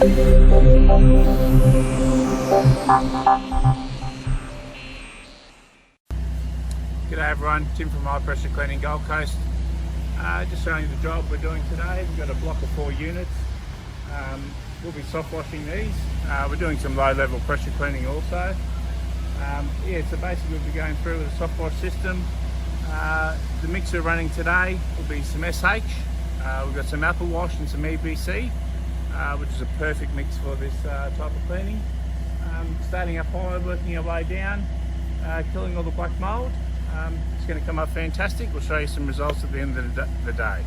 G'day everyone, Tim from High Pressure Cleaning Gold Coast. Just showing you the job we're doing today. We've got a block of 4 units. We'll be soft washing these. We're doing some low level pressure cleaning also. So basically we'll be going through with a soft wash system. The mix we're running today will be some SH. We've got some apple wash and some EBC, which is a perfect mix for this type of cleaning. Starting up high, working our way down, killing all the black mould. It's going to come up fantastic. We'll show you some results at the end of the day.